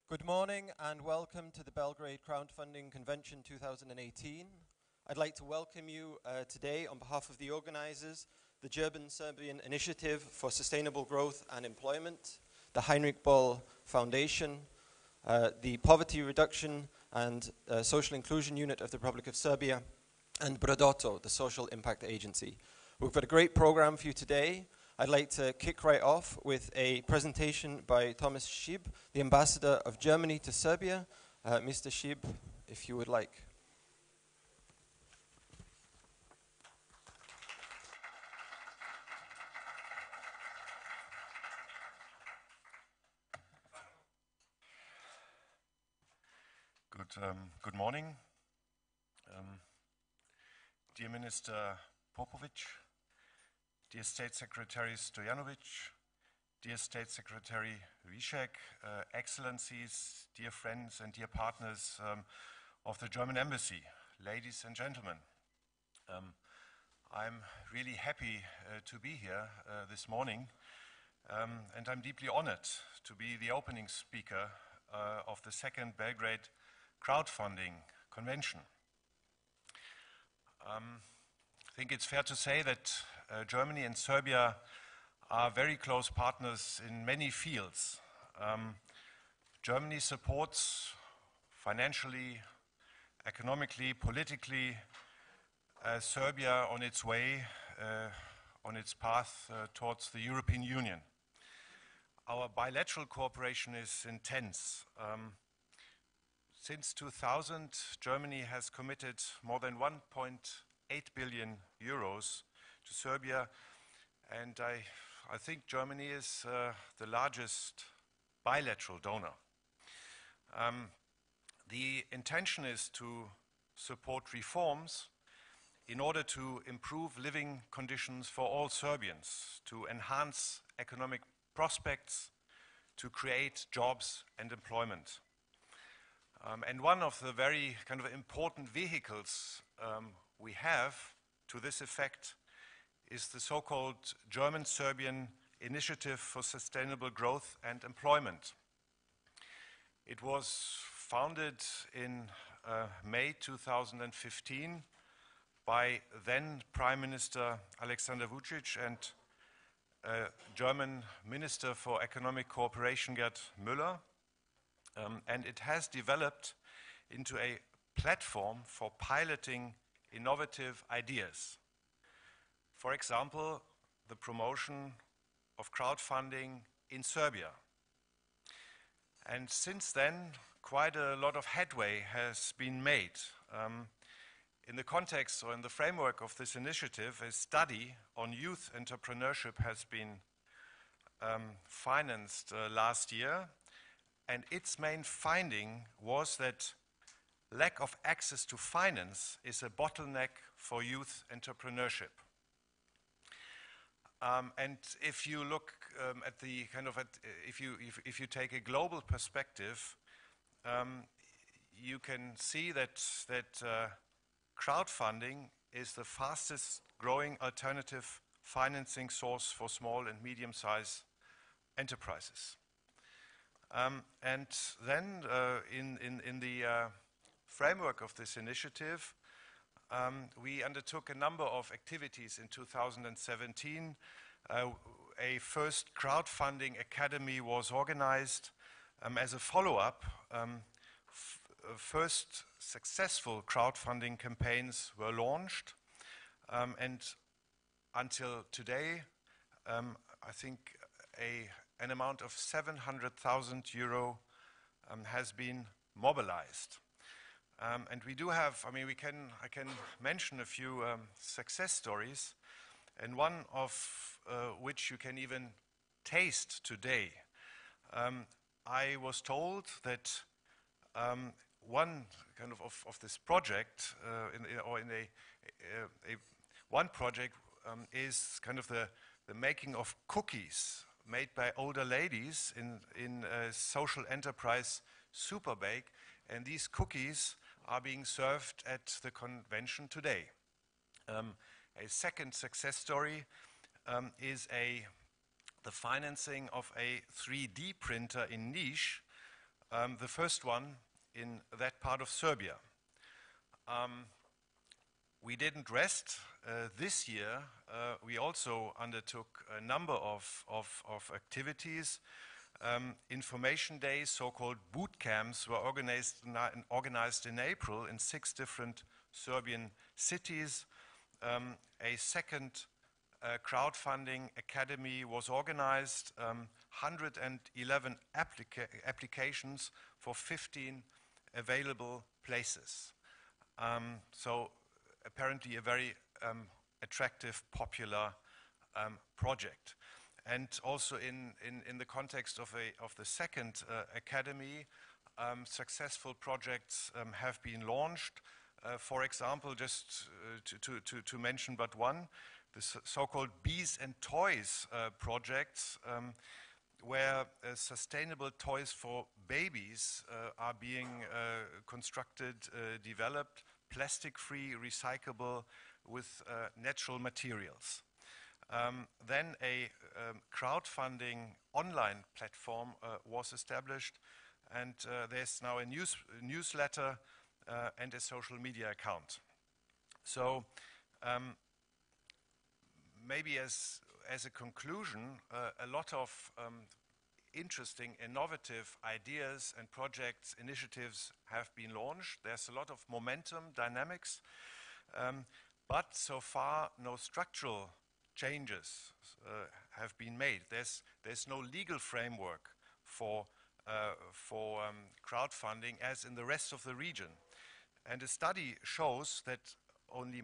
Good morning and welcome to the Belgrade Crowdfunding Convention 2018. I'd like to welcome you today on behalf of the organizers, the German-Serbian Initiative for Sustainable Growth and Employment, the Heinrich Böll Foundation, the Poverty Reduction and Social Inclusion Unit of the Republic of Serbia, and Brodotto, the Social Impact Agency. We've got a great program for you today. I'd like to kick right off with a presentation by Thomas Schieb, the ambassador of Germany to Serbia. Mr. Schieb, if you would like. Good morning. Dear Minister Popovic, dear State Secretary Stojanovic, dear State Secretary Wieszek, Excellencies, dear friends and dear partners of the German Embassy, ladies and gentlemen. I'm really happy to be here this morning, and I'm deeply honored to be the opening speaker of the second Belgrade Crowdfunding Convention. I think it's fair to say that Germany and Serbia are very close partners in many fields. Germany supports financially, economically, politically Serbia on its way, on its path towards the European Union. Our bilateral cooperation is intense. Since 2000, Germany has committed more than 1.8 billion euros to Serbia, and I think Germany is the largest bilateral donor. The intention is to support reforms in order to improve living conditions for all Serbians, to enhance economic prospects, to create jobs and employment. And one of the very kind of important vehicles we have to this effect is the so-called German-Serbian Initiative for Sustainable Growth and Employment. It was founded in May 2015 by then Prime Minister Alexander Vučić and German Minister for Economic Cooperation Gerd Müller. And it has developed into a platform for piloting innovative ideas. For example, the promotion of crowdfunding in Serbia. And since then, quite a lot of headway has been made. In the context or in the framework of this initiative, a study on youth entrepreneurship has been financed last year. And its main finding was that lack of access to finance is a bottleneck for youth entrepreneurship. And if you look at the kind of, if you take a global perspective, you can see that crowdfunding is the fastest growing alternative financing source for small and medium-sized enterprises. And then in the framework of this initiative, we undertook a number of activities in 2017. A first crowdfunding academy was organized as a follow-up. First successful crowdfunding campaigns were launched, and until today, I think an amount of 700,000 euro has been mobilized. And we do have, I mean, I can mention a few success stories, and one of which you can even taste today. I was told that one kind of this project, one project is kind of the making of cookies made by older ladies in a social enterprise Superbake, and these cookies are being served at the convention today. A second success story is the financing of a 3D printer in Niš The first one in that part of Serbia. We didn't rest. This year, we also undertook a number of activities. Information days, so-called boot camps, were organized in April in 6 different Serbian cities. A second crowdfunding academy was organized, 111 applications for 15 available places. So apparently a very attractive, popular project. And also in the context of the second academy, successful projects have been launched. For example, just to mention but one, the so-called Bees and Toys projects, where sustainable toys for babies are being constructed, developed, plastic-free, recyclable, with natural materials. Then a crowdfunding online platform was established, and there's now a newsletter and a social media account. So maybe as a conclusion, a lot of interesting, innovative ideas and projects, initiatives have been launched. There's a lot of momentum, dynamics, but so far no structural changes have been made. There's no legal framework for crowdfunding as in the rest of the region. And a study shows that only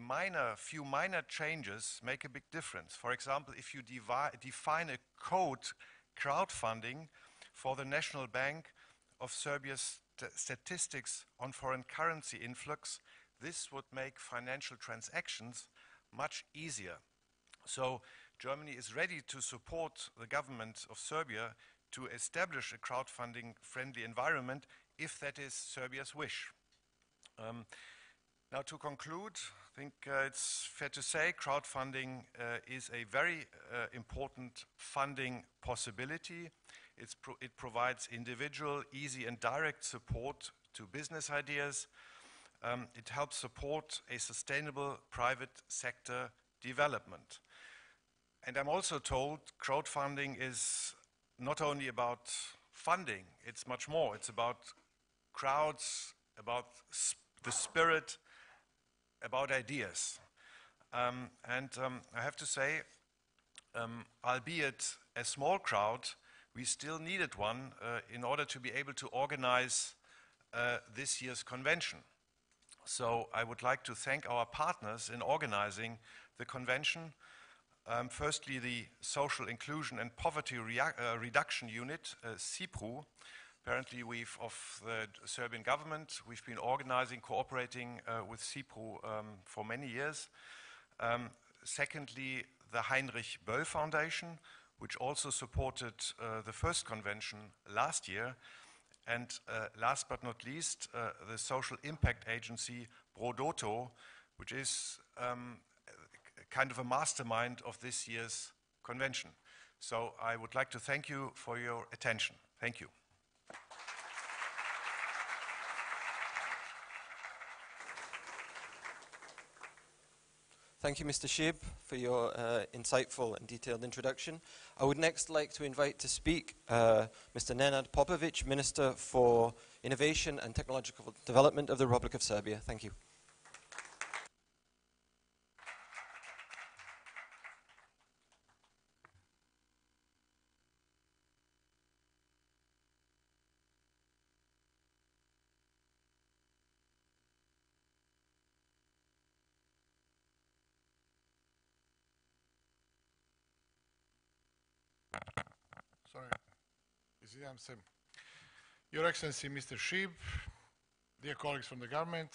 few minor changes make a big difference. For example, if you define a code crowdfunding for the National Bank of Serbia's statistics on foreign currency influx, this would make financial transactions much easier. So Germany is ready to support the government of Serbia to establish a crowdfunding-friendly environment if that is Serbia's wish. Now to conclude, I think it's fair to say crowdfunding is a very important funding possibility. It provides individual, easy and direct support to business ideas. It helps support a sustainable private sector development. And I'm also told crowdfunding is not only about funding, it's much more. It's about crowds, about the spirit, about ideas. I have to say, albeit a small crowd, we still needed one in order to be able to organize this year's convention. So I would like to thank our partners in organizing the convention. Firstly, the Social Inclusion and Poverty Reduction Unit, CIPRU. Apparently, of the Serbian government, we've been organizing, cooperating with CIPRU for many years. Secondly, the Heinrich Böll Foundation, which also supported the first convention last year. And last but not least, the social impact agency Brodoto, which is kind of a mastermind of this year's convention. So I would like to thank you for your attention. Thank you. Thank you, Mr. Shib, for your insightful and detailed introduction. I would next like to invite to speak Mr. Nenad Popovic, Minister for Innovation and Technological Development of the Republic of Serbia. Thank you. Sorry, izvinjam se. Your Excellency, Mr. Shib, dear colleagues from the government,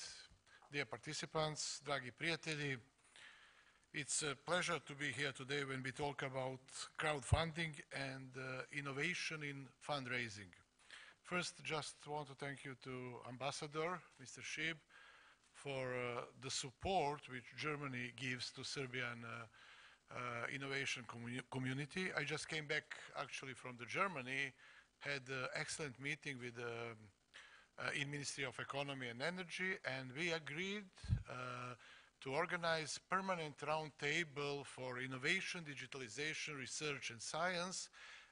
dear participants, dragi prijatelji, it's a pleasure to be here today when we talk about crowdfunding and innovation in fundraising. First, just want to thank you to Ambassador, Mr. Shib, for the support which Germany gives to Serbian innovation community. I just came back actually from Germany had an excellent meeting with in Ministry of Economy and Energy, and we agreed to organize permanent roundtable for innovation, digitalization, research, and science.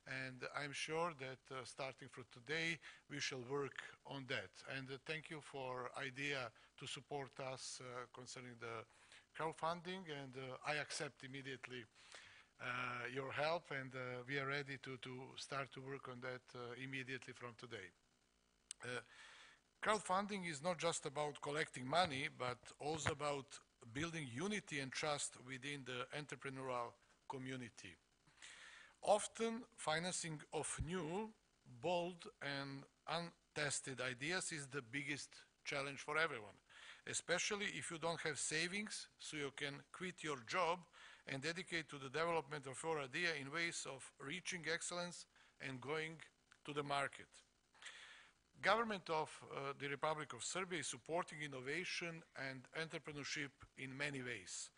And I'm sure that starting from today, we shall work on that. And thank you for idea to support us concerning the crowdfunding, and I accept immediately your help, and we are ready to start to work on that immediately from today. Crowdfunding is not just about collecting money, but also about building unity and trust within the entrepreneurial community. Often, financing of new, bold, and untested ideas is the biggest challenge for everyone, especially if you don't have savings, so you can quit your job and dedicate to the development of your idea in ways of reaching excellence and going to the market. Government of the Republic of Serbia is supporting innovation and entrepreneurship in many ways.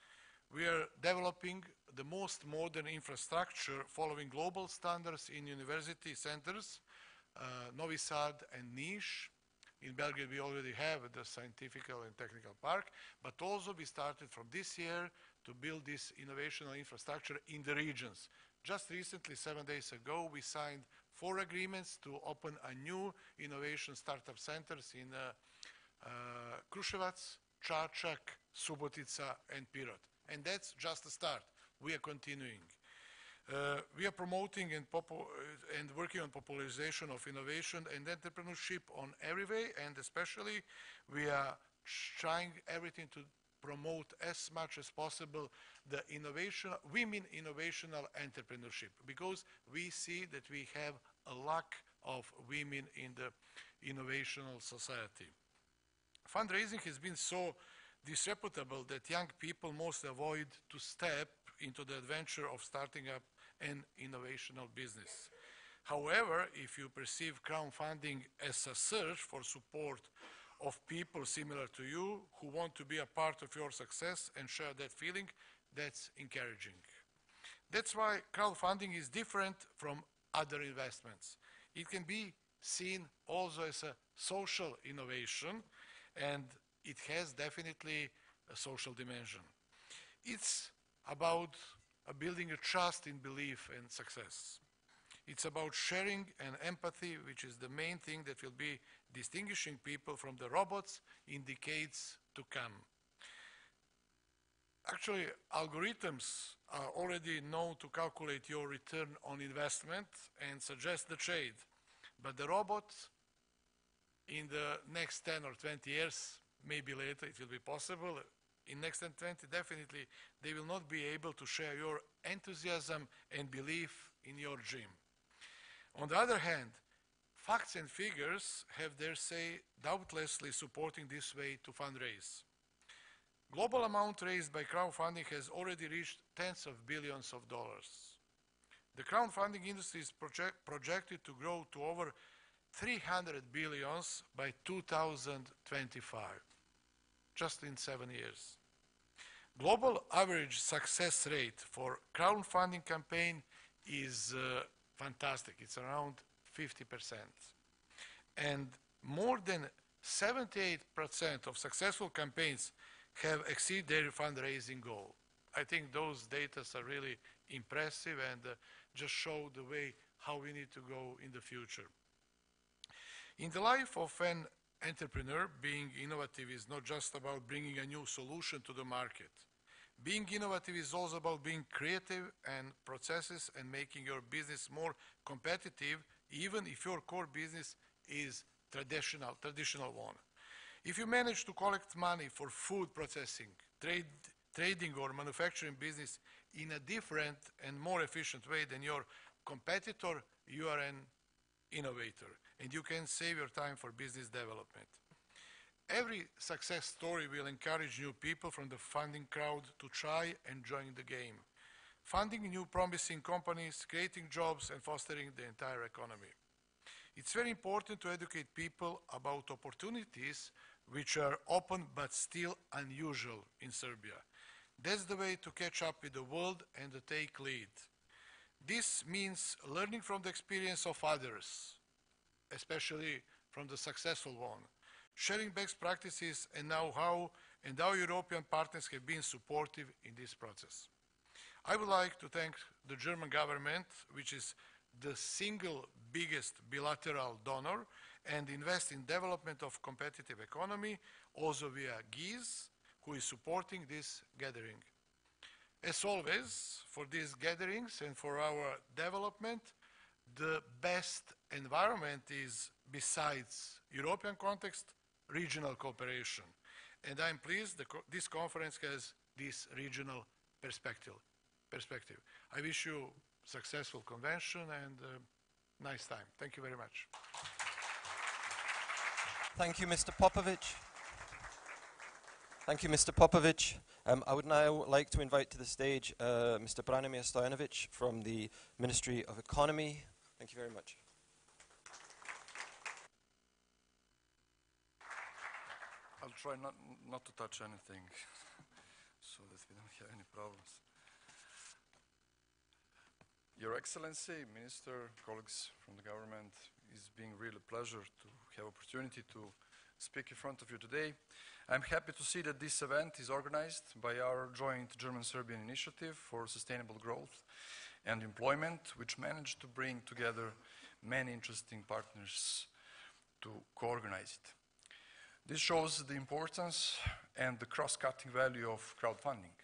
We are developing the most modern infrastructure following global standards in university centers, Novi Sad and Niš. In Belgrade, we already have the scientific and technical park, but also we started from this year to build this innovational infrastructure in the regions. Just recently, 7 days ago, we signed 4 agreements to open a new innovation startup centers in Kruševac, Čačak, Subotica, and Pirot. And that's just a start. We are continuing. We are promoting and working on popularization of innovation and entrepreneurship on every way, and especially we are trying everything to promote as much as possible the women innovational entrepreneurship, because we see that we have a lack of women in the innovational society. Fundraising has been so disreputable that young people most avoid to step into the adventure of starting up an innovational business. However, if you perceive crowdfunding as a search for support of people similar to you who want to be a part of your success and share that feeling, that's encouraging. That's why crowdfunding is different from other investments. It can be seen also as a social innovation, and it has definitely a social dimension. It's about building a trust in belief and success. It's about sharing and empathy, which is the main thing that will be distinguishing people from the robots in decades to come. Actually, algorithms are already known to calculate your return on investment and suggest the trade. But the robots, in the next 10 or 20 years, maybe later it will be possible, in next 10, 20, definitely, they will not be able to share your enthusiasm and belief in your dream. On the other hand, facts and figures have their say, doubtlessly supporting this way to fundraise. Global amount raised by crowdfunding has already reached tens of billions of dollars. The crowdfunding industry is projected to grow to over 300 billions by 2025, just in 7 years. Global average success rate for crowdfunding campaign is fantastic. It's around 50%. And more than 78% of successful campaigns have exceeded their fundraising goal. I think those data are really impressive and just show the way how we need to go in the future. In the life of an entrepreneur, being innovative is not just about bringing a new solution to the market. Being innovative is also about being creative and processes and making your business more competitive, even if your core business is traditional one. If you manage to collect money for food processing, trading or manufacturing business in a different and more efficient way than your competitor, you are an innovator, and you can save your time for business development. Every success story will encourage new people from the funding crowd to try and join the game, funding new promising companies, creating jobs, and fostering the entire economy. It's very important to educate people about opportunities which are open but still unusual in Serbia. That's the way to catch up with the world and to take lead. This means learning from the experience of others, especially from the successful one, sharing best practices and know-how, and how European partners have been supportive in this process. I would like to thank the German government, which is the single biggest bilateral donor and invest in development of competitive economy, also via GIZ, who is supporting this gathering. As always, for these gatherings and for our development, the best environment is, besides European context, regional cooperation. And I'm pleased this conference has this regional perspective. I wish you successful convention and nice time. Thank you very much. Thank you, Mr. Popovic. Thank you, Mr. Popovic. I would now like to invite to the stage Mr. Branimir Stojanovic from the Ministry of Economy. Thank you very much. I'll try not to touch anything so that we don't have any problems. Your Excellency, Minister, colleagues from the government, it's been really a pleasure to have opportunity to speak in front of you today. I'm happy to see that this event is organized by our joint German-Serbian initiative for sustainable growth and employment, which managed to bring together many interesting partners to co-organize it. This shows the importance and the cross-cutting value of crowdfunding.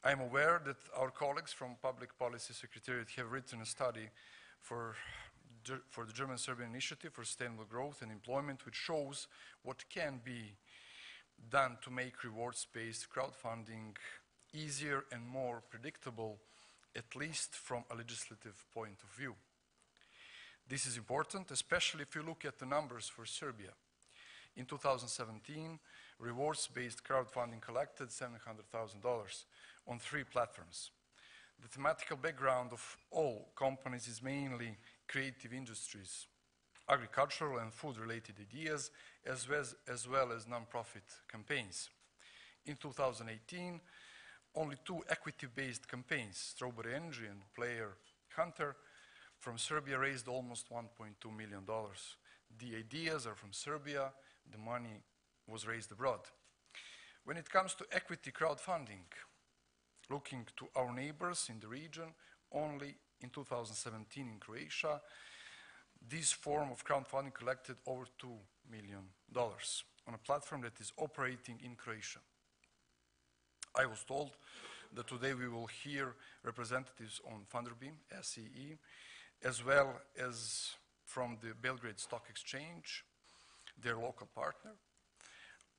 I am aware that our colleagues from Public Policy Secretariat have written a study for the German-Serbian Initiative for Sustainable Growth and Employment, which shows what can be done to make rewards-based crowdfunding easier and more predictable, at least from a legislative point of view. This is important, especially if you look at the numbers for Serbia. In 2017, rewards-based crowdfunding collected $700,000 on 3 platforms. The thematical background of all companies is mainly creative industries, agricultural and food-related ideas, as well as non-profit campaigns. In 2018, only 2 equity-based campaigns, Strawberry Energy and Player Hunter, from Serbia raised almost $1.2 million. The ideas are from Serbia, the money was raised abroad. When it comes to equity crowdfunding, looking to our neighbors in the region, only in 2017 in Croatia, this form of crowdfunding collected over $2 million on a platform that is operating in Croatia. I was told that today we will hear representatives on Funderbeam, SEE, as well as from the Belgrade Stock Exchange, their local partner,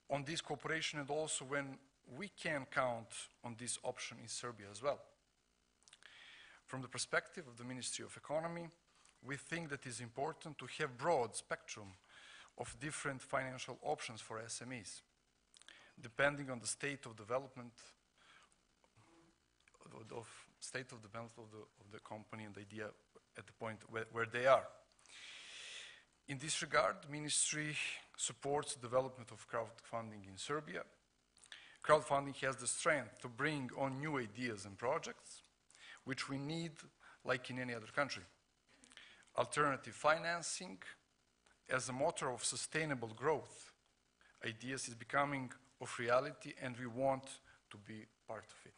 on this cooperation, and also when we can count on this option in Serbia as well. From the perspective of the Ministry of Economy, we think that it is important to have broad spectrum of different financial options for SMEs, depending on the state of development of the company and the idea at the point where they are. In this regard, the Ministry supports the development of crowdfunding in Serbia. Crowdfunding has the strength to bring on new ideas and projects, which we need like in any other country. Alternative financing as a motor of sustainable growth ideas is becoming of reality, and we want to be part of it.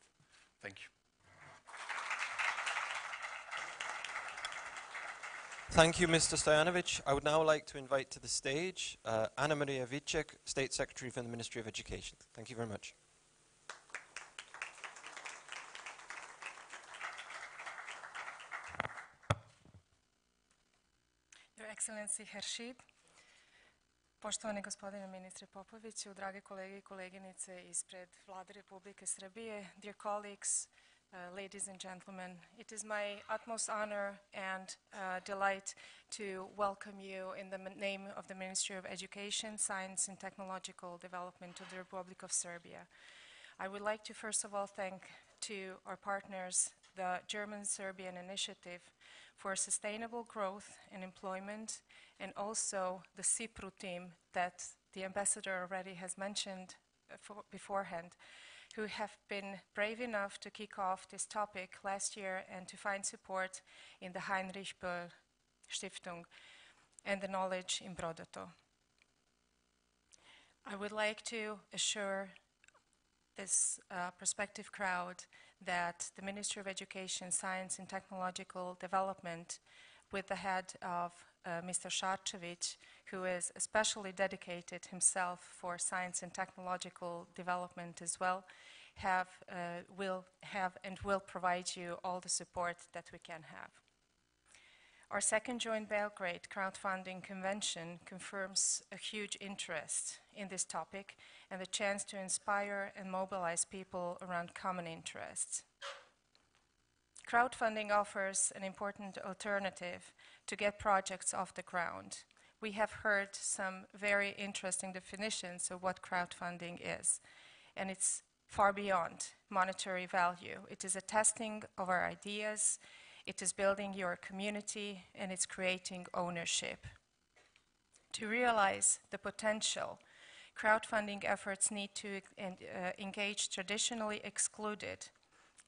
Thank you. Thank you, Mr. Stojanovic. I would now like to invite to the stage Anna Maria Vicek, State Secretary from the Ministry of Education. Thank you very much. Your Excellency Herr Šib, poštovani gospodine ministre Popoviću, drage kolege i koleginice ispred Vlade Republike Srbije, dear colleagues, ladies and gentlemen, it is my utmost honor and delight to welcome you in the name of the Ministry of Education, Science and Technological Development of the Republic of Serbia. I would like to first of all thank to our partners, the German-Serbian Initiative for Sustainable Growth and Employment, and also the CIPRU team that the ambassador already has mentioned beforehand, who have been brave enough to kick off this topic last year and to find support in the Heinrich Böll Stiftung and the knowledge in Brodato. I would like to assure this prospective crowd that the Ministry of Education, Science and Technological Development, with the head of Mr. Šarčević, who is especially dedicated himself for science and technological development as well, will provide you all the support that we can have. Our second joint Belgrade crowdfunding convention confirms a huge interest in this topic and the chance to inspire and mobilize people around common interests. Crowdfunding offers an important alternative to get projects off the ground. We have heard some very interesting definitions of what crowdfunding is, and it's far beyond monetary value. It is a testing of our ideas, it is building your community, and it's creating ownership. To realize the potential, crowdfunding efforts need to engage traditionally excluded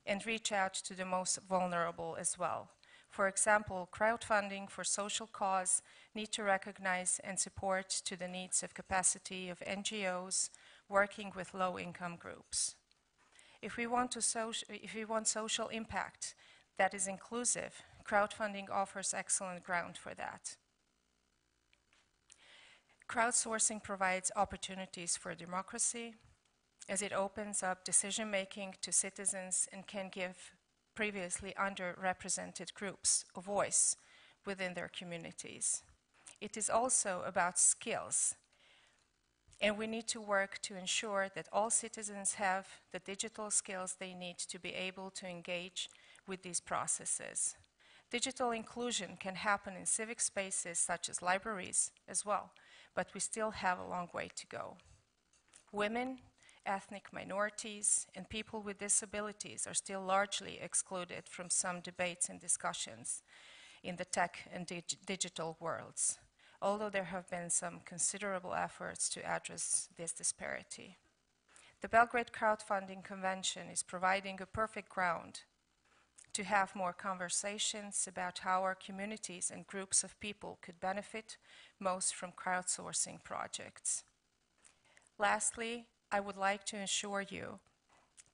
and reach out to the most vulnerable as well. For example, crowdfunding for social cause need to recognize and support to the needs of capacity of NGOs working with low-income groups. If we want social impact that is inclusive, crowdfunding offers excellent ground for that. Crowdsourcing provides opportunities for democracy, as it opens up decision-making to citizens and can give previously underrepresented groups a voice within their communities. It is also about skills, and we need to work to ensure that all citizens have the digital skills they need to be able to engage with these processes. Digital inclusion can happen in civic spaces such as libraries as well, but we still have a long way to go. Women, ethnic minorities, and people with disabilities are still largely excluded from some debates and discussions in the tech and digital worlds, although there have been some considerable efforts to address this disparity. The Belgrade Crowdfunding Convention is providing a perfect ground to have more conversations about how our communities and groups of people could benefit most from crowdsourcing projects. Lastly, I would like to assure you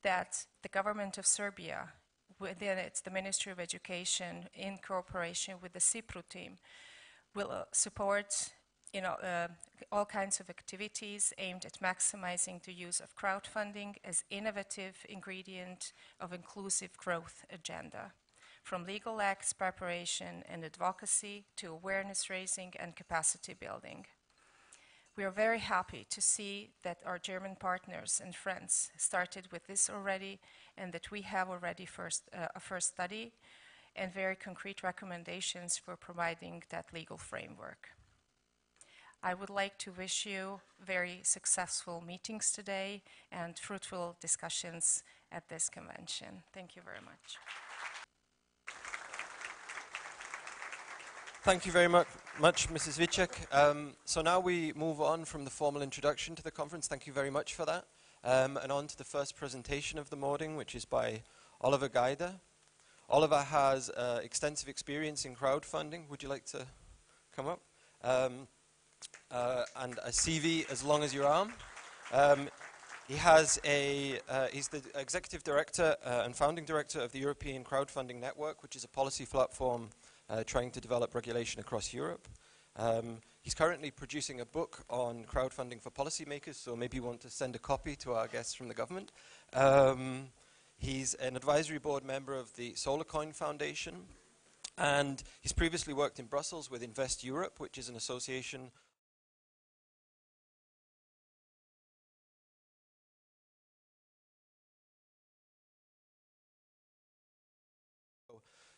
that the government of Serbia, within the Ministry of Education, in cooperation with the CIPRU team, will support all kinds of activities aimed at maximizing the use of crowdfunding as innovative ingredient of inclusive growth agenda, from legal acts preparation and advocacy to awareness raising and capacity building. We are very happy to see that our German partners and friends started with this already, and that we have already a first study and very concrete recommendations for providing that legal framework. I would like to wish you very successful meetings today and fruitful discussions at this convention. Thank you very much. Thank you very much, Mrs. Vicek. So now we move on from the formal introduction to the conference. Thank you very much for that. And on to the first presentation of the morning, which is by Oliver Gajda. Oliver has extensive experience in crowdfunding. Would you like to come up? And a CV as long as your arm. He's the executive director and founding director of the European Crowdfunding Network, which is a policy platform trying to develop regulation across Europe. He's currently producing a book on crowdfunding for policymakers, so maybe you want to send a copy to our guests from the government. He's an advisory board member of the SolarCoin Foundation, and he's previously worked in Brussels with Invest Europe, which is an association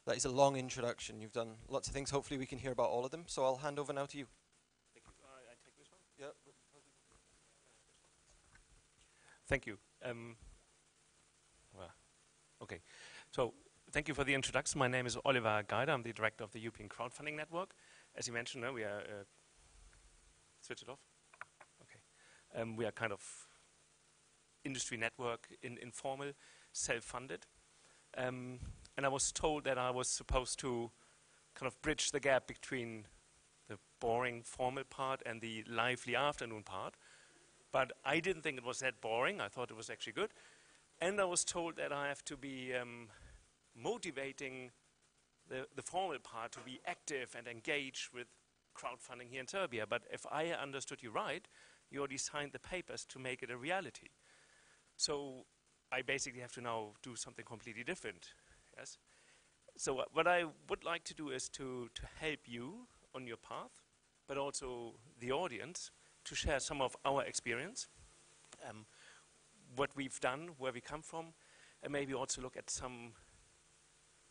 That is a long introduction. You've done lots of things. Hopefully we can hear about all of them. So I'll hand over now to you. Thank you. I take this one? Yeah. Thank you. Okay. So thank you for the introduction. My name is Oliver Gajda. I'm the director of the European Crowdfunding Network. As you mentioned, we are... switch it off? Okay. We are kind of industry network in informal, self-funded. And I was told that I was supposed to kind of bridge the gap between the boring formal part and the lively afternoon part. But I didn't think it was that boring. I thought it was actually good. And I was told that I have to be motivating the formal part to be active and engage with crowdfunding here in Serbia. But if I understood you right, you already signed the papers to make it a reality. So I basically have to now do something completely different. Yes. So what I would like to do is to help you on your path, but also the audience, to share some of our experience, what we've done, where we come from, and maybe also look at some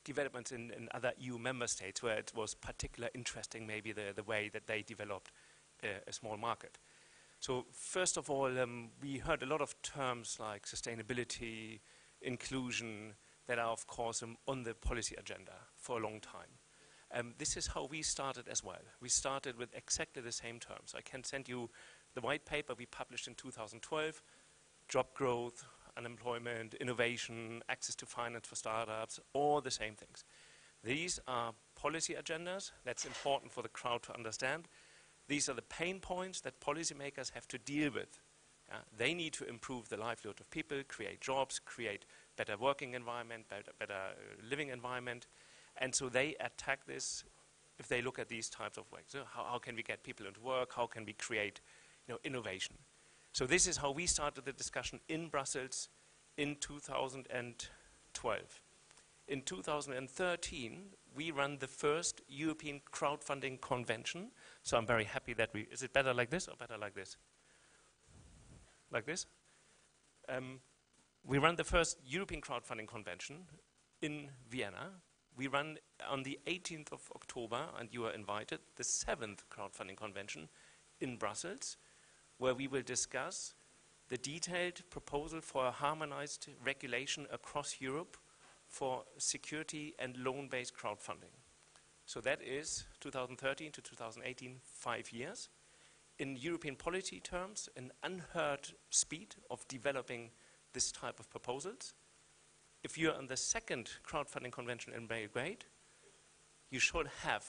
developments in other EU member states where it was particularly interesting, maybe the way that they developed a small market. So first of all, we heard a lot of terms like sustainability, inclusion, that are of course on the policy agenda for a long time. This is how we started as well. We started with exactly the same terms. I can send you the white paper we published in 2012, job growth, unemployment, innovation, access to finance for startups, all the same things. These are policy agendas. That's important for the crowd to understand. These are the pain points that policymakers have to deal with. They need to improve the livelihood of people, create jobs, create better working environment, better living environment. And so they attack this if they look at these types of ways. So how can we get people into work? How can we create innovation? So this is how we started the discussion in Brussels in 2012. In 2013, we ran the first European crowdfunding convention. So I'm very happy that is it better like this or better like this? Like this? We ran the first European crowdfunding convention in Vienna. We ran on the 18th of October, and you are invited, the 7th crowdfunding convention in Brussels, where we will discuss the detailed proposal for a harmonized regulation across Europe for security and loan-based crowdfunding. So that is 2013 to 2018, 5 years. In European policy terms, an unheard speed of developing this type of proposals. If you're on the second crowdfunding convention in Belgrade, you should have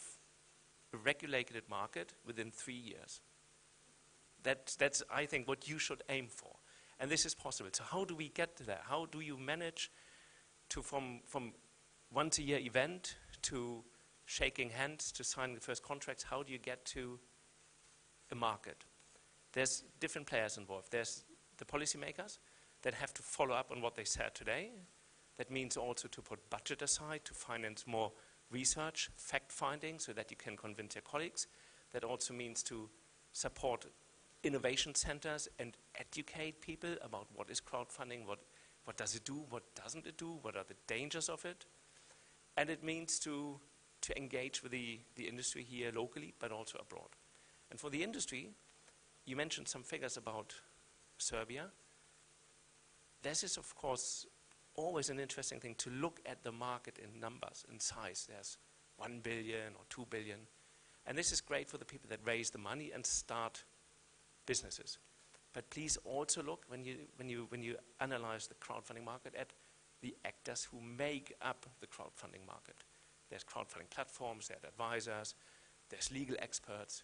a regulated market within 3 years. That's, I think, what you should aim for. And this is possible. So how do we get there? How do you manage to, from once a year event to shaking hands to signing the first contracts, how do you get to a market? There's different players involved. There's the policymakers that have to follow up on what they said today. That means also to put budget aside to finance more research, fact-finding, so that you can convince your colleagues. That also means to support innovation centers and educate people about what is crowdfunding, what does it do, what doesn't it do, what are the dangers of it. And it means to engage with the industry here locally, but also abroad. And for the industry, you mentioned some figures about Serbia. This is, of course, always an interesting thing to look at the market in numbers, in size. There's 1 billion or 2 billion. And this is great for the people that raise the money and start businesses. But please also look, when you analyze the crowdfunding market, at the actors who make up the crowdfunding market. There's crowdfunding platforms, there's advisors, there's legal experts,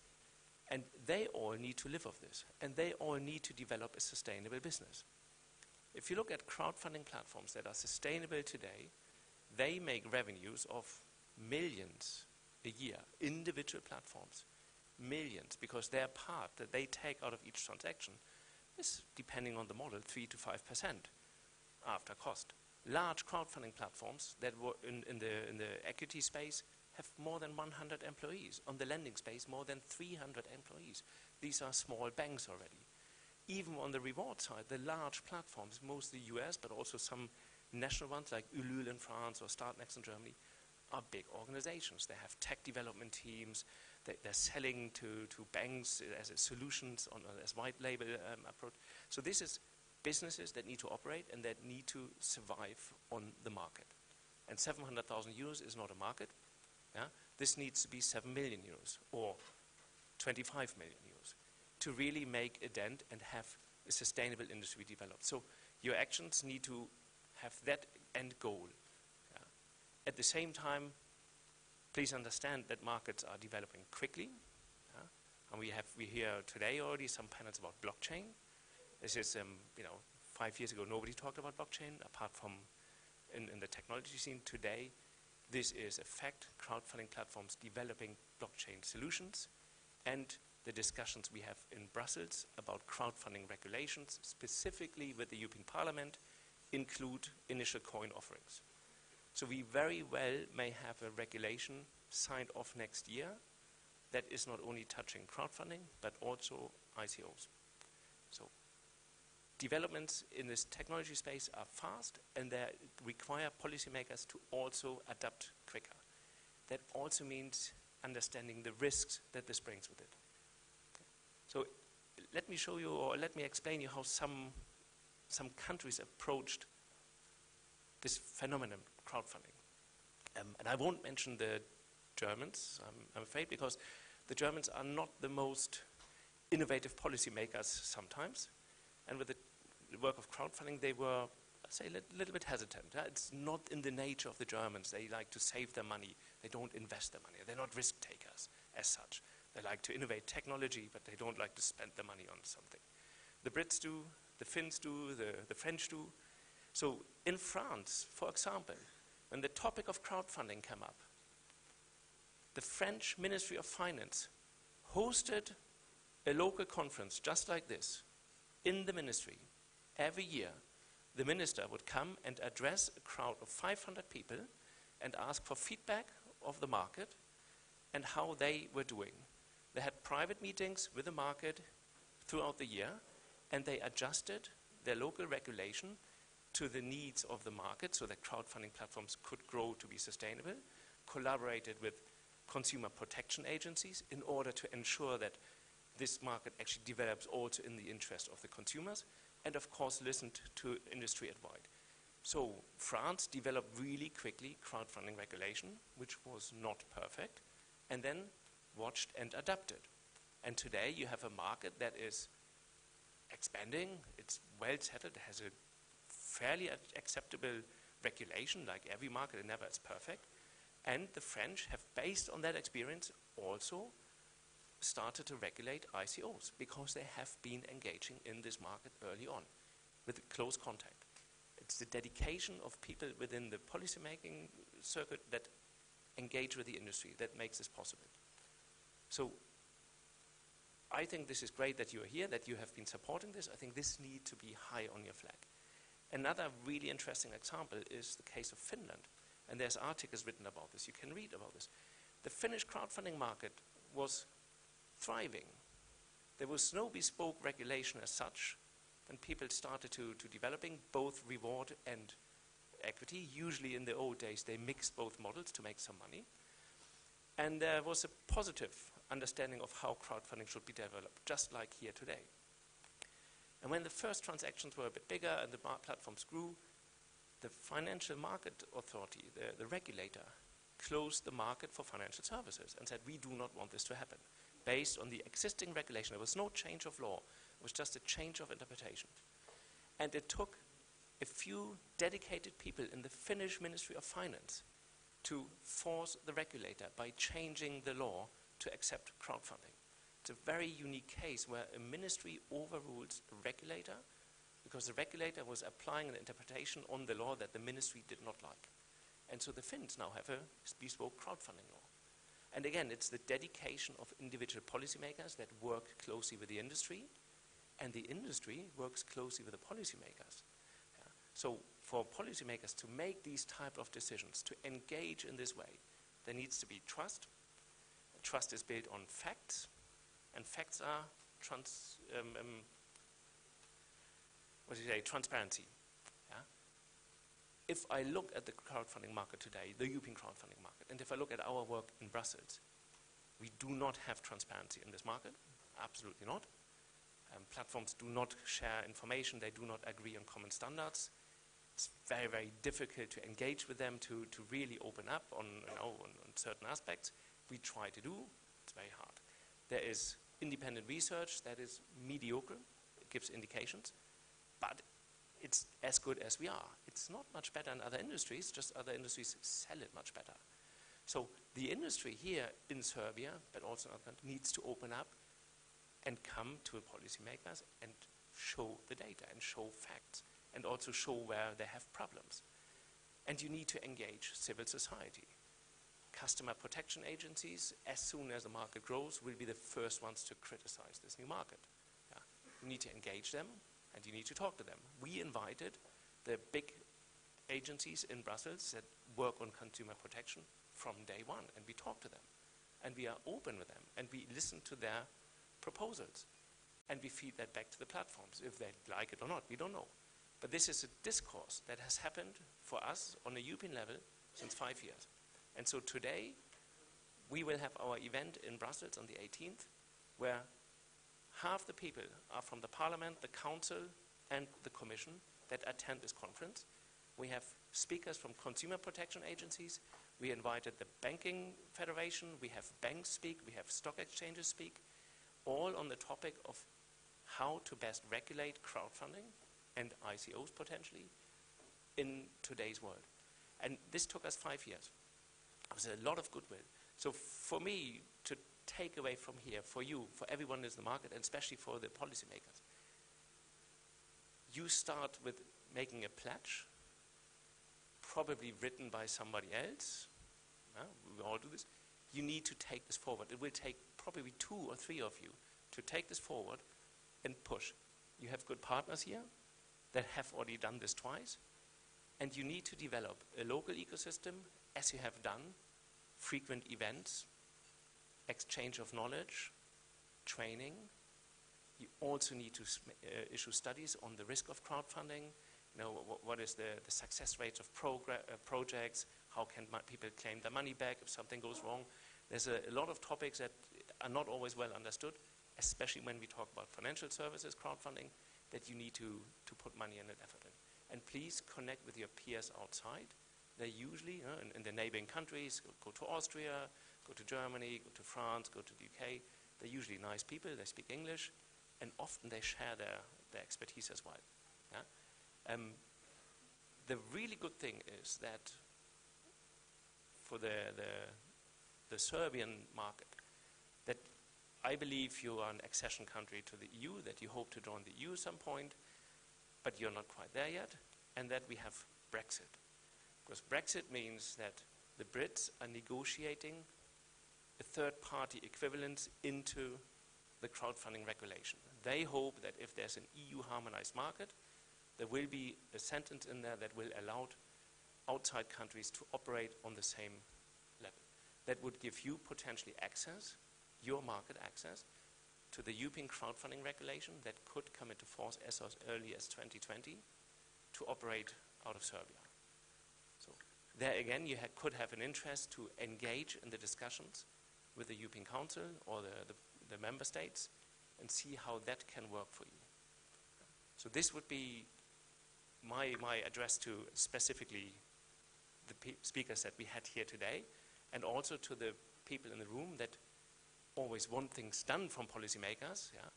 and they all need to live off this, and they all need to develop a sustainable business. If you look at crowdfunding platforms that are sustainable today, they make revenues of millions a year, individual platforms, millions, because their part that they take out of each transaction is, depending on the model, 3 to 5% after cost. Large crowdfunding platforms that were in the equity space have more than 100 employees. On the lending space, more than 300 employees. These are small banks already. Even on the reward side, the large platforms, mostly US, but also some national ones like Ulule in France or Startnext in Germany, are big organizations. They have tech development teams. They're selling to banks as solutions as white label approach. So this is businesses that need to operate and that need to survive on the market. And 700,000 euros is not a market. Yeah? This needs to be 7 million euros or 25 million euros to really make a dent and have a sustainable industry developed. So Your actions need to have that end goal. Yeah. At the same time, please understand that markets are developing quickly. Yeah. And we hear today already some panels about blockchain. This is, 5 years ago, nobody talked about blockchain apart from in the technology scene. Today, this is a fact. Crowdfunding platforms developing blockchain solutions, and the discussions we have in Brussels about crowdfunding regulations, specifically with the European Parliament, include initial coin offerings. So we very well may have a regulation signed off next year that is not only touching crowdfunding, but also ICOs. So developments in this technology space are fast, and they require policymakers to also adapt quicker. That also means understanding the risks that this brings with it. So let me show you, or let me explain you how some countries approached this phenomenon, crowdfunding. And I won't mention the Germans, I'm afraid, because the Germans are not the most innovative policymakers sometimes. And with the work of crowdfunding, they were, I'd say, a little bit hesitant. It's not in the nature of the Germans. They like to save their money. They don't invest their money. They're not risk takers as such. They like to innovate technology, but they don't like to spend their money on something. The Brits do, the Finns do, the French do. So in France, for example, when the topic of crowdfunding came up, the French Ministry of Finance hosted a local conference just like this in the ministry. Every year, the minister would come and address a crowd of 500 people and ask for feedback of the market and how they were doing. They had private meetings with the market throughout the year, and they adjusted their local regulation to the needs of the market so that crowdfunding platforms could grow to be sustainable, collaborated with consumer protection agencies in order to ensure that this market actually develops also in the interest of the consumers, and of course listened to industry advice. So France developed really quickly crowdfunding regulation, which was not perfect, and then watched and adapted. And today you have a market that is expanding, it's well settled, it has a fairly acceptable regulation, like every market, it never is perfect. And the French have, based on that experience, also started to regulate ICOs because they have been engaging in this market early on with close contact. It's the dedication of people within the policymaking circuit that engage with the industry that makes this possible. So I think this is great that you are here, that you have been supporting this. I think this needs to be high on your flag. Another really interesting example is the case of Finland. And there's articles written about this. You can read about this. The Finnish crowdfunding market was thriving. There was no bespoke regulation as such, and people started to developing both reward and equity. Usually in the old days, they mixed both models to make some money. And there was a positive understanding of how crowdfunding should be developed, just like here today. And when the first transactions were a bit bigger and the platforms grew, the Financial Market Authority, the regulator, closed the market for financial services and said, we do not want this to happen. Based on the existing regulation, there was no change of law, it was just a change of interpretation. And it took a few dedicated people in the Finnish Ministry of Finance to force the regulator by changing the law to accept crowdfunding. It's a very unique case where a ministry overrules a regulator because the regulator was applying an interpretation on the law that the ministry did not like. And so the Finns now have a bespoke crowdfunding law. And again, it's the dedication of individual policymakers that work closely with the industry, and the industry works closely with the policymakers. Yeah. So for policymakers to make these type of decisions, to engage in this way, there needs to be trust. Trust is built on facts, and facts are transparency. Yeah? If I look at the crowdfunding market today, the European crowdfunding market, and if I look at our work in Brussels, we do not have transparency in this market, absolutely not. Platforms do not share information, they do not agree on common standards. It's very, very difficult to engage with them, to really open up on certain aspects. We try to do, it's very hard. There is independent research that is mediocre, it gives indications, but it's as good as we are. It's not much better in other industries, just other industries sell it much better. So the industry here in Serbia, but also in other countries, needs to open up and come to policymakers and show the data and show facts and also show where they have problems. And you need to engage civil society. Customer protection agencies, as soon as the market grows, will be the first ones to criticize this new market. Yeah. You need to engage them and you need to talk to them. We invited the big agencies in Brussels that work on consumer protection from day one, and we talk to them. And we are open with them, and we listen to their proposals. And we feed that back to the platforms. If they like it or not, we don't know. But this is a discourse that has happened for us on a European level since 5 years. And so today, we will have our event in Brussels on the 18th, where half the people are from the Parliament, the Council, and the Commission that attend this conference. We have speakers from consumer protection agencies. We invited the Banking Federation. We have banks speak. We have stock exchanges speak, all on the topic of how to best regulate crowdfunding and ICOs potentially in today's world. And this took us 5 years. It was a lot of goodwill. So for me, to take away from here, for you, for everyone in the market, and especially for the policymakers, you start with making a pledge, probably written by somebody else. We all do this. You need to take this forward. It will take probably 2 or 3 of you to take this forward and push. You have good partners here that have already done this twice, and you need to develop a local ecosystem, as you have done, frequent events, exchange of knowledge, training. You also need to issue studies on the risk of crowdfunding. You know, what is the success rate of projects? How can people claim their money back if something goes wrong? There's a lot of topics that are not always well understood, especially when we talk about financial services, crowdfunding, that you need to put money and effort in. And please connect with your peers outside. They usually, in the neighboring countries, go to Austria, go to Germany, go to France, go to the UK. They're usually nice people, they speak English, and often they share their expertise as well. Yeah? The really good thing is that for the Serbian market, that I believe you are an accession country to the EU, that you hope to join the EU at some point, but you're not quite there yet, and that we have Brexit. Because Brexit means that the Brits are negotiating a third-party equivalence into the crowdfunding regulation. They hope that if there's an EU harmonized market, there will be a sentence in there that will allow outside countries to operate on the same level. That would give you potentially access, your market access, to the European crowdfunding regulation that could come into force as early as 2020 to operate out of Serbia. So there again, you could have an interest to engage in the discussions with the European Council or the member states and see how that can work for you. So this would be my address to specifically the speakers that we had here today, and also to the people in the room that always want things done from policymakers. Yeah?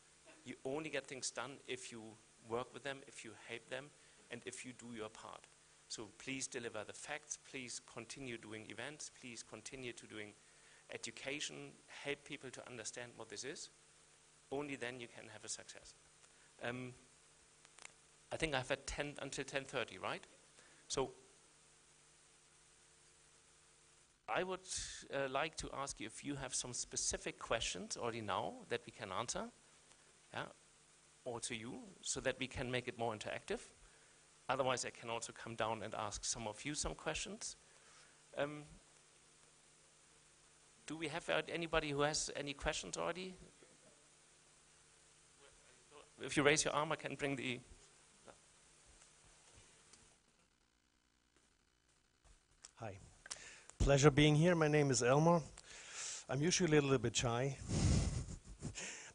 You only get things done if you work with them, if you help them, and if you do your part. So please deliver the facts, please continue doing events, please continue to doing education, help people to understand what this is. Only then you can have a success. I think I've had 10 until 10:30, right? So I would like to ask you if you have some specific questions already now that we can answer, yeah, or to you, so that we can make it more interactive. Otherwise, I can also come down and ask some of you some questions. Do we have anybody who has any questions already? If you raise your arm, I can bring the... Hi. Pleasure being here. My name is Elmar. I'm usually a little bit shy.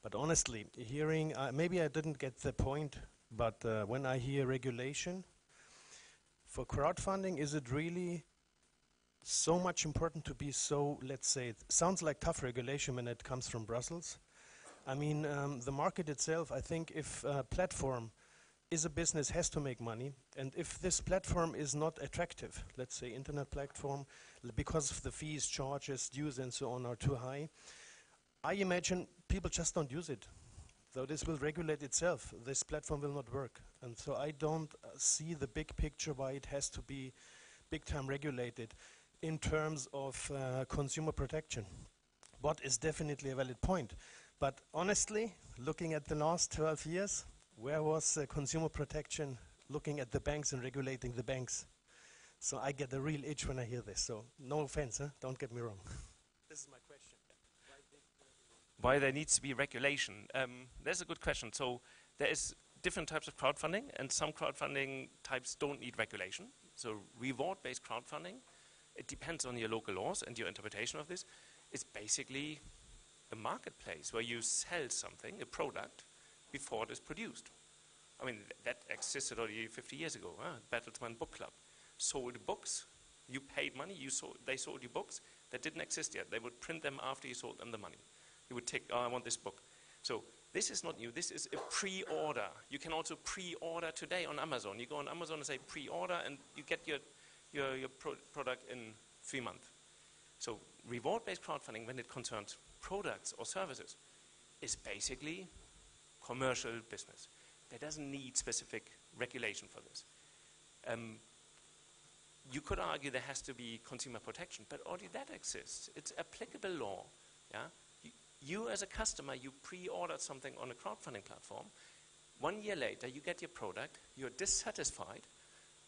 But honestly, hearing, maybe I didn't get the point, but when I hear regulation, for crowdfunding, is it really so much important to be so, let's say, it sounds like tough regulation when it comes from Brussels. I mean, the market itself, I think if a platform is a business, has to make money, and if this platform is not attractive, let's say internet platform, because of the fees, charges, dues and so on are too high, I imagine people just don't use it. So this will regulate itself. This platform will not work. And so I don't see the big picture why it has to be big time regulated in terms of consumer protection. What is definitely a valid point. But honestly, looking at the last 12 years, where was consumer protection looking at the banks and regulating the banks? So I get a real itch when I hear this. So no offense, huh? Don't get me wrong. This is my question. Why there needs to be regulation? That's a good question. So there is different types of crowdfunding, and some crowdfunding types don't need regulation. So reward-based crowdfunding, it depends on your local laws and your interpretation of this. It's basically a marketplace where you sell something, a product, before it is produced. I mean, that existed already 50 years ago. Bertelsmann Book Club sold books. You paid money. They sold you books that didn't exist yet. They would print them after you sold them the money. You would take, oh, I want this book. So this is not new. This is a pre-order. You can also pre-order today on Amazon. You go on Amazon and say pre-order, and you get your product in 3 months. So reward-based crowdfunding, when it concerns products or services, is basically commercial business. There doesn't need specific regulation for this. You could argue there has to be consumer protection, but already that exists. It's applicable law. Yeah? You as a customer, you pre-ordered something on a crowdfunding platform. 1 year later, you get your product. You're dissatisfied.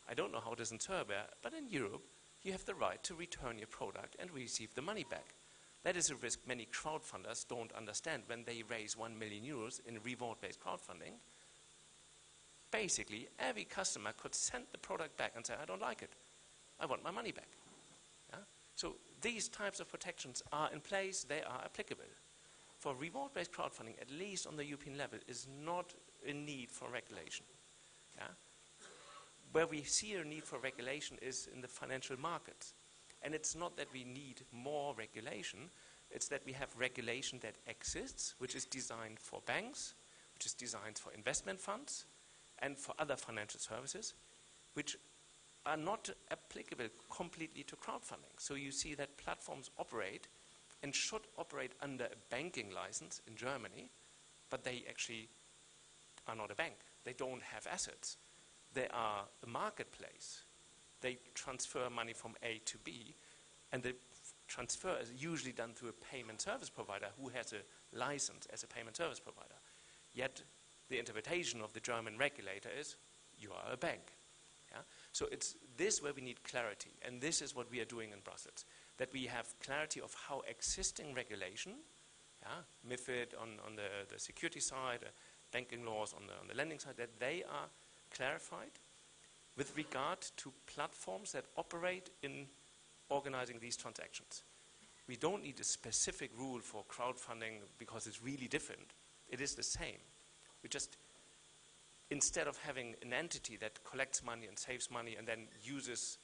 I don't know how it is in Serbia, but in Europe, you have the right to return your product and receive the money back. That is a risk many crowdfunders don't understand when they raise 1 million euros in reward-based crowdfunding. Basically, every customer could send the product back and say, I don't like it. I want my money back. Yeah? So these types of protections are in place. They are applicable. For reward-based crowdfunding, at least on the European level, is not a need for regulation. Yeah? Where we see a need for regulation is in the financial markets. And it's not that we need more regulation, it's that we have regulation that exists, which is designed for banks, which is designed for investment funds, and for other financial services, which are not applicable completely to crowdfunding. So you see that platforms operate and should operate under a banking license in Germany, but they actually are not a bank. They don't have assets. They are a marketplace. They transfer money from A to B, and the transfer is usually done through a payment service provider who has a license as a payment service provider. Yet the interpretation of the German regulator is, you are a bank. Yeah? So it's this where we need clarity, and this is what we are doing in Brussels, that we have clarity of how existing regulation, MiFID on the security side, banking laws on the lending side, that they are clarified with regard to platforms that operate in organizing these transactions. We don't need a specific rule for crowdfunding because it's really different. It is the same. We just, instead of having an entity that collects money and saves money and then uses,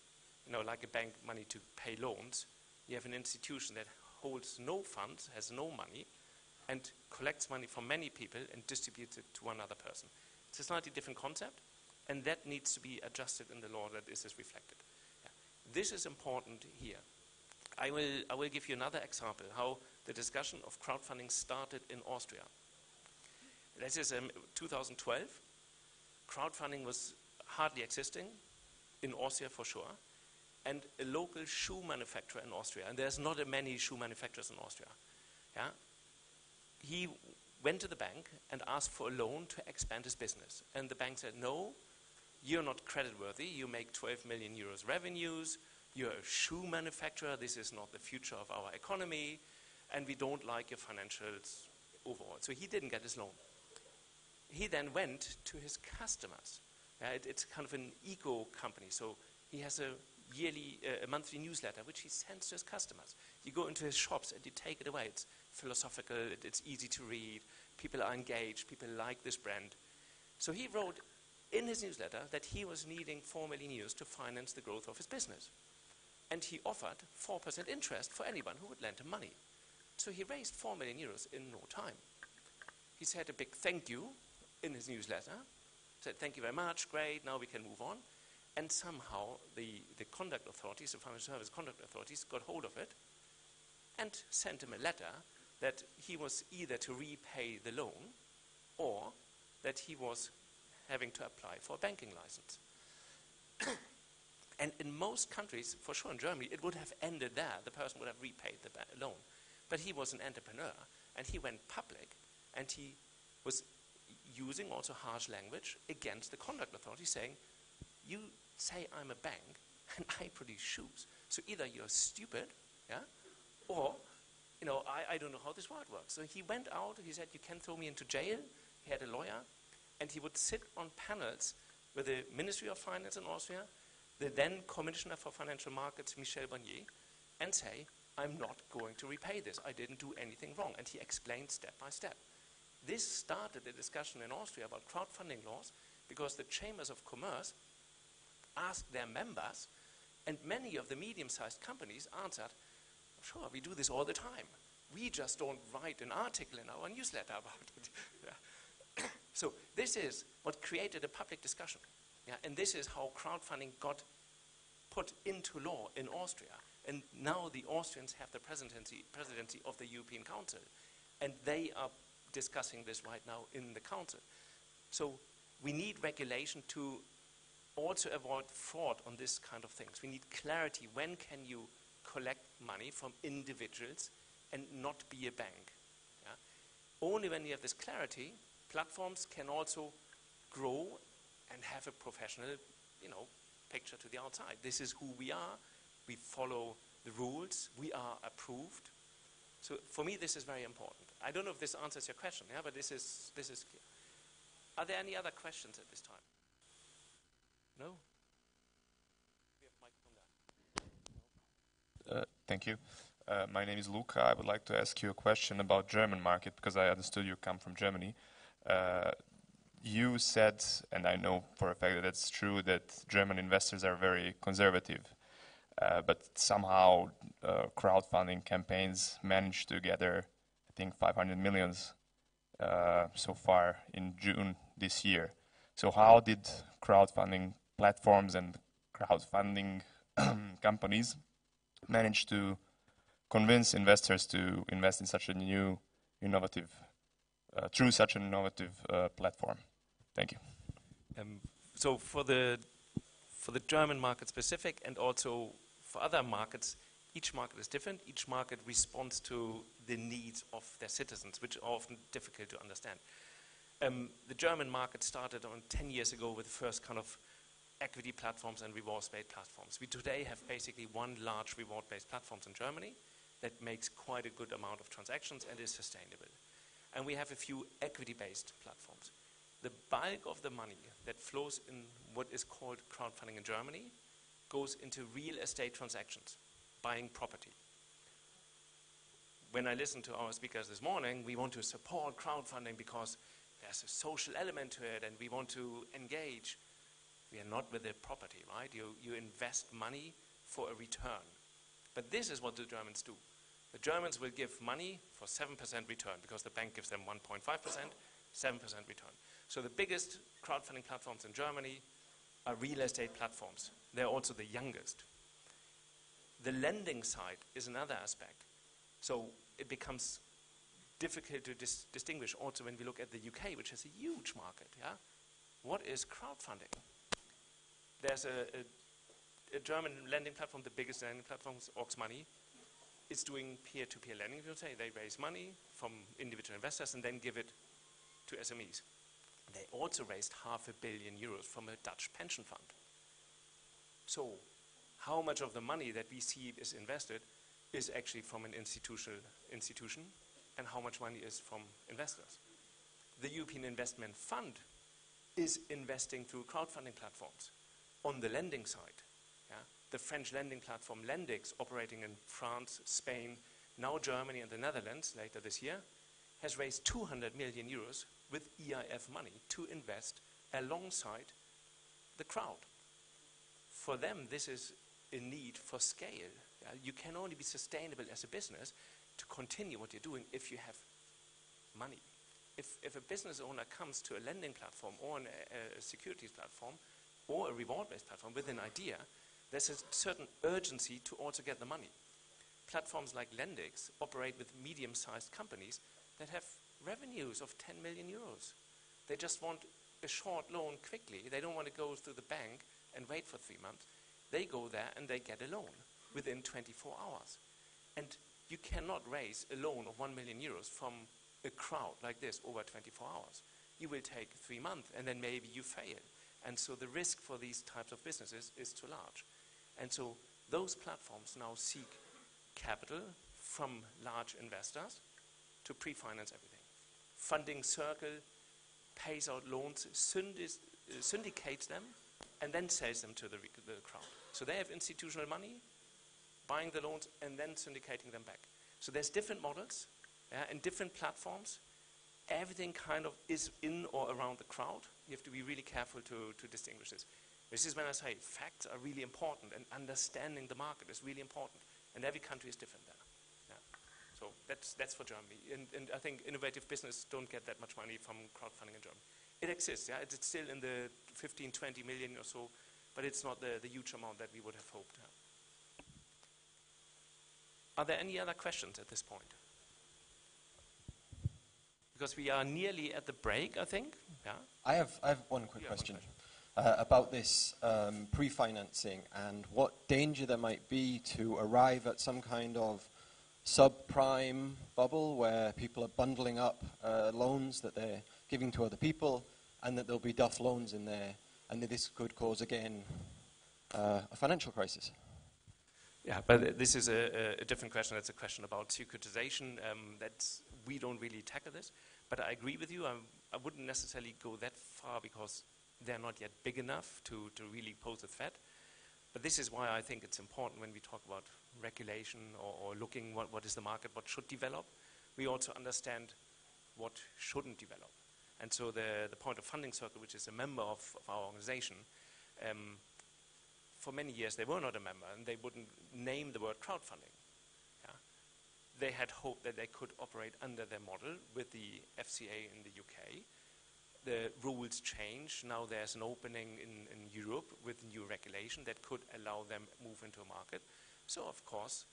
like a bank, money to pay loans, you have an institution that holds no funds, has no money, and collects money from many people and distributes it to one other person. It's a slightly different concept, and that needs to be adjusted in the law that this is reflected. Yeah. This is important here. I will give you another example, how the discussion of crowdfunding started in Austria. This is 2012. Crowdfunding was hardly existing, in Austria for sure, and a local shoe manufacturer in Austria, and there's not many shoe manufacturers in Austria, he went to the bank and asked for a loan to expand his business. And the bank said, no, you're not creditworthy, you make 12 million euros revenues, you're a shoe manufacturer, this is not the future of our economy, and we don't like your financials overall. So he didn't get his loan. He then went to his customers. It's kind of an eco company, so he has a monthly newsletter which he sends to his customers. You go into his shops and you take it away. It's philosophical, it's easy to read, people are engaged, people like this brand. So he wrote in his newsletter that he was needing 4 million euros to finance the growth of his business. And he offered 4% interest for anyone who would lend him money. So he raised 4 million euros in no time. He said a big thank you in his newsletter, said, thank you very much, great, now we can move on. And somehow the conduct authorities, the financial service conduct authorities, got hold of it and sent him a letter that he was either to repay the loan or that he was having to apply for a banking license. And in most countries, for sure in Germany, it would have ended there. The person would have repaid the loan. But he was an entrepreneur, and he went public, and he was using also harsh language against the conduct authority, saying, you say I'm a bank, and I produce shoes. So either you're stupid, yeah, or, you know, I don't know how this world works. So he went out, he said, you can throw me into jail. He had a lawyer, and he would sit on panels with the Ministry of Finance in Austria, the then Commissioner for Financial Markets, Michel Barnier, and say, I'm not going to repay this. I didn't do anything wrong. And he explained step by step. This started a discussion in Austria about crowdfunding laws because the chambers of commerce asked their members, and many of the medium-sized companies answered, sure, we do this all the time. We just don't write an article in our newsletter about it. Yeah. So this is what created a public discussion. Yeah, and this is how crowdfunding got put into law in Austria. And now the Austrians have the presidency of the European Council. And they are discussing this right now in the Council. So we need regulation to also avoid fraud on this kind of things. We need clarity. When can you collect money from individuals and not be a bank? Yeah? Only when you have this clarity, platforms can also grow and have a professional, you know, picture to the outside. This is who we are. We follow the rules. We are approved. So for me, this is very important. I don't know if this answers your question, yeah, but this is clear. Are there any other questions at this time? No? We have a microphone there. Thank you. My name is Luca. I would like to ask you a question about German market because I understood you come from Germany. You said, and I know for a fact that it's true, that German investors are very conservative, but somehow crowdfunding campaigns managed to gather, I think, 500 million so far in June this year. So how did crowdfunding platforms and crowdfunding companies manage to convince investors to invest in such a new, innovative, through such an innovative platform? Thank you. So for the German market specific and also for other markets, each market is different. Each market responds to the needs of their citizens, which are often difficult to understand. The German market started on 10 years ago with the first kind of equity platforms and reward-based platforms. We today have basically one large reward-based platform in Germany that makes quite a good amount of transactions and is sustainable. And we have a few equity-based platforms. The bulk of the money that flows in what is called crowdfunding in Germany goes into real estate transactions, buying property. When I listened to our speakers this morning, we want to support crowdfunding because there's a social element to it and we want to engage. We are not with the property, right? You invest money for a return. But this is what the Germans do. The Germans will give money for 7% return because the bank gives them 1.5%, 7% return. So the biggest crowdfunding platforms in Germany are real estate platforms. They're also the youngest. The lending side is another aspect. So it becomes difficult to distinguish also when we look at the UK, which is a huge market. Yeah? What is crowdfunding? There's a German lending platform, the biggest lending platform is Ox Money. It's doing peer-to-peer lending, you would say. They raise money from individual investors and then give it to SMEs. They also raised €500 million from a Dutch pension fund. So how much of the money that we see is invested is actually from an institution and how much money is from investors. The European Investment Fund is investing through crowdfunding platforms on the lending side. Yeah? The French lending platform Lendix, operating in France, Spain, now Germany and the Netherlands later this year, has raised €200 million with EIF money to invest alongside the crowd. For them, this is a need for scale. Yeah? You can only be sustainable as a business to continue what you're doing if you have money. if a business owner comes to a lending platform or a securities platform or a reward-based platform with an idea, there's a certain urgency to also get the money. Platforms like Lendix operate with medium-sized companies that have revenues of 10 million euros. They just want a short loan quickly. They don't want to go through the bank and wait for 3 months. They go there and they get a loan within 24 hours. And you cannot raise a loan of 1 million euros from a crowd like this over 24 hours. You will take 3 months and then maybe you fail. And so the risk for these types of businesses is too large. And so those platforms now seek capital from large investors to pre-finance everything. Funding Circle pays out loans, syndicates them, and then sells them to the crowd. So they have institutional money, buying the loans, and then syndicating them back. So there's different models and different platforms. Everything kind of is in or around the crowd. You have to be really careful to distinguish this. This is when I say facts are really important and understanding the market is really important. And every country is different there. Yeah. So that's for Germany. And I think innovative business don't get that much money from crowdfunding in Germany. It exists, yeah. It's still in the 15, 20 million or so, but it's not the huge amount that we would have hoped. Yeah. Are there any other questions at this point? Because we are nearly at the break, I think. Yeah. I have one quick question about this pre-financing and what danger there might be to arrive at some kind of subprime bubble where people are bundling up loans that they're giving to other people and that there'll be duff loans in there and that this could cause, again, a financial crisis. Yeah, but this is a different question. That's a question about securitization. We don't really tackle this. But I agree with you. I wouldn't necessarily go that far because they're not yet big enough to really pose a threat. But this is why I think it's important when we talk about regulation or looking what is the market, what should develop. We also understand what shouldn't develop. And so the point of Funding Circle, which is a member of our organization, for many years they were not a member and they wouldn't name the word crowdfunding. Yeah. They had hoped that they could operate under their model with the FCA in the UK. The rules change. Now there's an opening in Europe with new regulation that could allow them move into a market. So of course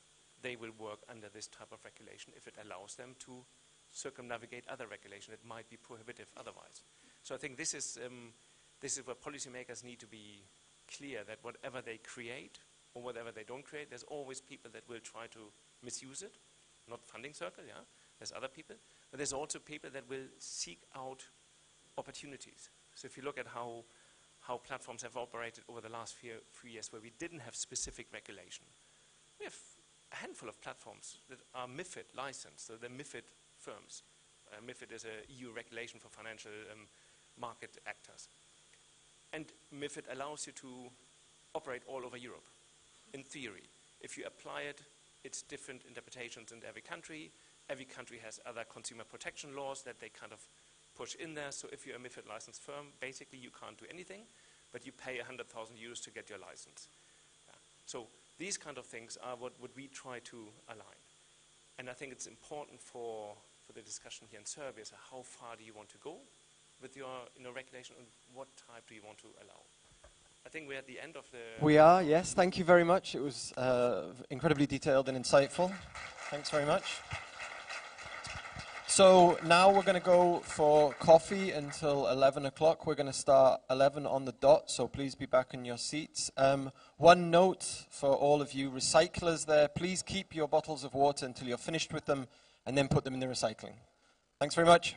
they will work under this type of regulation if it allows them to circumnavigate other regulation that might be prohibitive otherwise. So I think this is where policymakers need to be clear that whatever they create or whatever they don't create, there's always people that will try to misuse it. Not Funding Circle, yeah. There's other people, but there's also people that will seek out opportunities. So if you look at how platforms have operated over the last few years where we didn't have specific regulation, we have a handful of platforms that are MiFID licensed, so they're MiFID firms. MiFID is a EU regulation for financial market actors. And MiFID allows you to operate all over Europe, in theory. If you apply it, it's different interpretations in every country. Every country has other consumer protection laws that they kind of push in there. So if you're a MiFID licensed firm, basically you can't do anything, but you pay 100,000 euros to get your license. Yeah. So these kind of things are what we try to align. And I think it's important for the discussion here in Serbia, so how far do you want to go with your regulation and what type do you want to allow? I think we're at the end of the... We are, yes. Thank you very much. It was incredibly detailed and insightful. Thanks very much. So now we're going to go for coffee until 11 o'clock. We're going to start 11 on the dot, so please be back in your seats. One note for all of you recyclers there, please keep your bottles of water until you're finished with them and then put them in the recycling. Thanks very much.